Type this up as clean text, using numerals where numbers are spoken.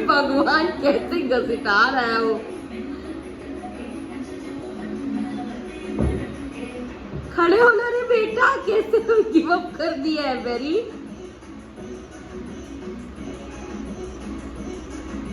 भगवान कैसे घसीटा रहा है वो। खड़े होना रे बेटा, कैसे गिव अप कर दिया है। वेरी